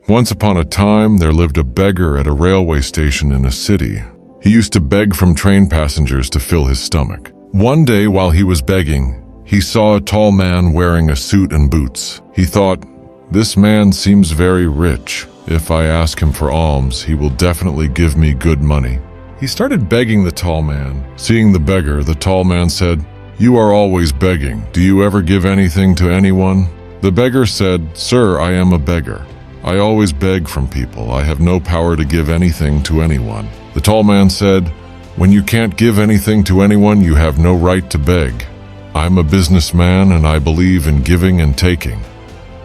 Once upon a time, there lived a beggar at a railway station in a city. He used to beg from train passengers to fill his stomach. One day, while he was begging, he saw a tall man wearing a suit and boots. He thought, "This man seems very rich. If I ask him for alms, he will definitely give me good money." He started begging the tall man. Seeing the beggar, the tall man said, "You are always begging. Do you ever give anything to anyone?" The beggar said, "Sir, I am a beggar. I always beg from people. I have no power to give anything to anyone." The tall man said, "When you can't give anything to anyone, you have no right to beg. I'm a businessman and I believe in giving and taking.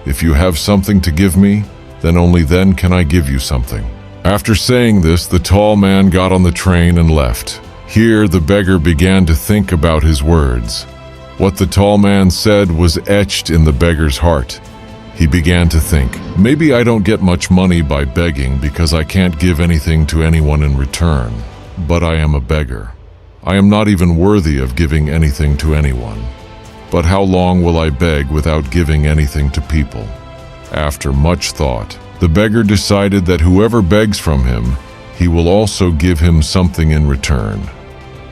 If you have something to give me, then only then can I give you something." After saying this, the tall man got on the train and left. Here, the beggar began to think about his words. What the tall man said was etched in the beggar's heart. He began to think, maybe I don't get much money by begging because I can't give anything to anyone in return, but I am a beggar. I am not even worthy of giving anything to anyone. But how long will I beg without giving anything to people? After much thought, the beggar decided that whoever begs from him, he will also give him something in return.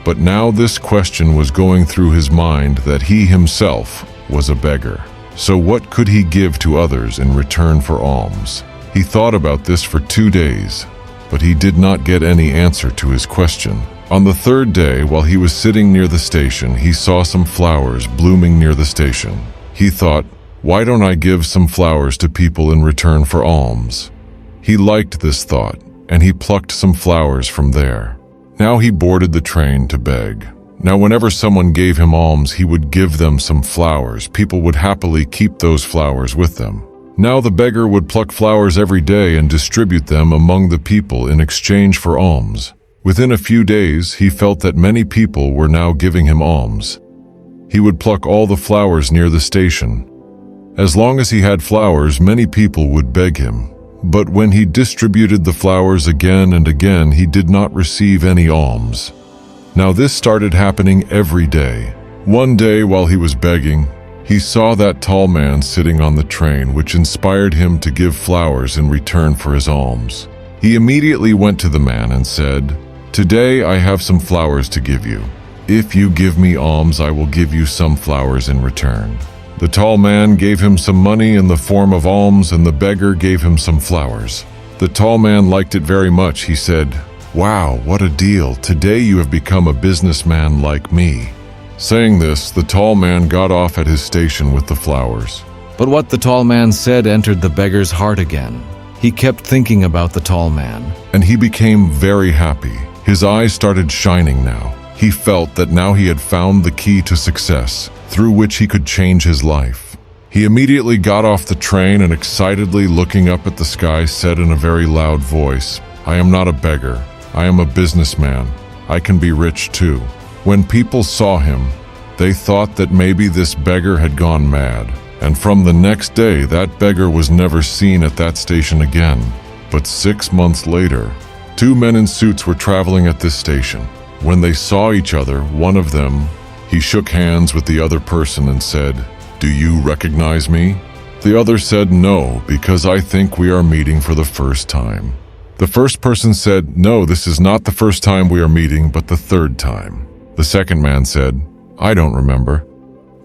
But now this question was going through his mind that he himself was a beggar. So what could he give to others in return for alms? He thought about this for 2 days, but he did not get any answer to his question. On the third day, while he was sitting near the station, he saw some flowers blooming near the station. He thought, why don't I give some flowers to people in return for alms? He liked this thought, and he plucked some flowers from there. Now he boarded the train to beg. Now whenever someone gave him alms, he would give them some flowers. People would happily keep those flowers with them. Now the beggar would pluck flowers every day and distribute them among the people in exchange for alms. Within a few days, he felt that many people were now giving him alms. He would pluck all the flowers near the station. As long as he had flowers, many people would beg him. But when he distributed the flowers again and again, he did not receive any alms. Now this started happening every day. One day, while he was begging, he saw that tall man sitting on the train, which inspired him to give flowers in return for his alms. He immediately went to the man and said, "Today I have some flowers to give you. If you give me alms, I will give you some flowers in return." The tall man gave him some money in the form of alms, and the beggar gave him some flowers. The tall man liked it very much. He said, "Wow, what a deal. Today you have become a businessman like me." Saying this, the tall man got off at his station with the flowers. But what the tall man said entered the beggar's heart again. He kept thinking about the tall man. And he became very happy. His eyes started shining now. He felt that now he had found the key to success, through which he could change his life. He immediately got off the train and excitedly looking up at the sky said in a very loud voice, "I am not a beggar. I am a businessman. I can be rich too." When people saw him, they thought that maybe this beggar had gone mad. And from the next day, that beggar was never seen at that station again. But 6 months later, 2 men in suits were traveling at this station. When they saw each other, one of them, he shook hands with the other person and said, "Do you recognize me?" The other said, "No, because I think we are meeting for the first time." The first person said, "No, this is not the first time we are meeting, but the third time." The second man said, "I don't remember.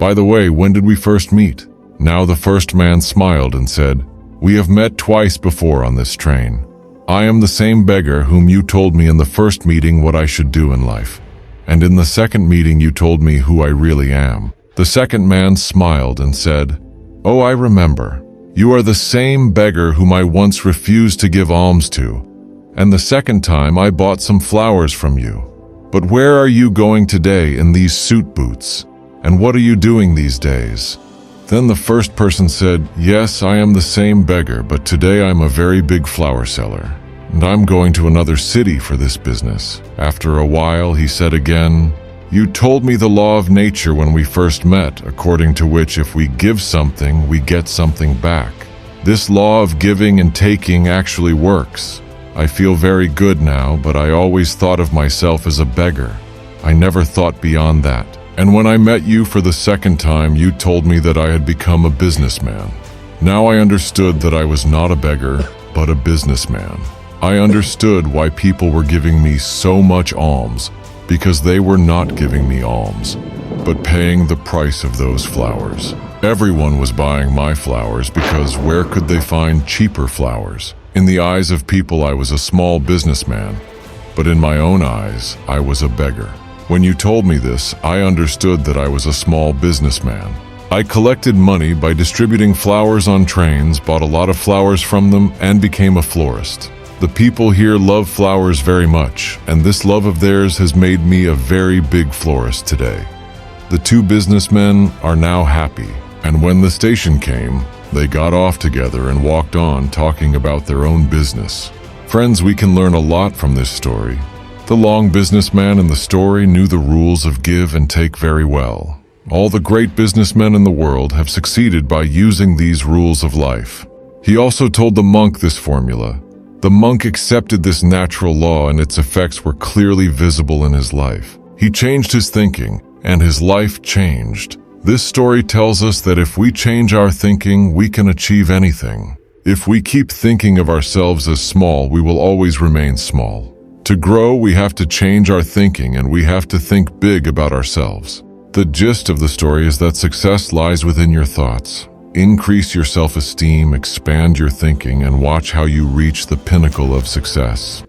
By the way, when did we first meet?" Now the first man smiled and said, "We have met twice before on this train. I am the same beggar whom you told me in the first meeting what I should do in life. And in the second meeting you told me who I really am." The second man smiled and said, "Oh, I remember. You are the same beggar whom I once refused to give alms to. And the second time I bought some flowers from you. But where are you going today in these suit boots? And what are you doing these days?" Then the first person said, "Yes, I am the same beggar, but today I'm a very big flower seller. And I'm going to another city for this business." After a while, he said again, "You told me the law of nature when we first met, according to which if we give something, we get something back. This law of giving and taking actually works. I feel very good now, but I always thought of myself as a beggar. I never thought beyond that. And when I met you for the second time, you told me that I had become a businessman. Now I understood that I was not a beggar, but a businessman. I understood why people were giving me so much alms, because they were not giving me alms, but paying the price of those flowers. Everyone was buying my flowers because where could they find cheaper flowers? In the eyes of people, I was a small businessman, but in my own eyes, I was a beggar. When you told me this, I understood that I was a small businessman. I collected money by distributing flowers on trains, bought a lot of flowers from them, and became a florist. The people here love flowers very much, and this love of theirs has made me a very big florist today. The two businessmen are now happy, and when the station came, they got off together and walked on talking about their own business. Friends, we can learn a lot from this story. The long businessman in the story knew the rules of give and take very well. All the great businessmen in the world have succeeded by using these rules of life. He also told the monk this formula. The monk accepted this natural law, and its effects were clearly visible in his life. He changed his thinking, and his life changed. This story tells us that if we change our thinking, we can achieve anything. If we keep thinking of ourselves as small, we will always remain small. To grow, we have to change our thinking, and we have to think big about ourselves. The gist of the story is that success lies within your thoughts. Increase your self-esteem, expand your thinking, and watch how you reach the pinnacle of success.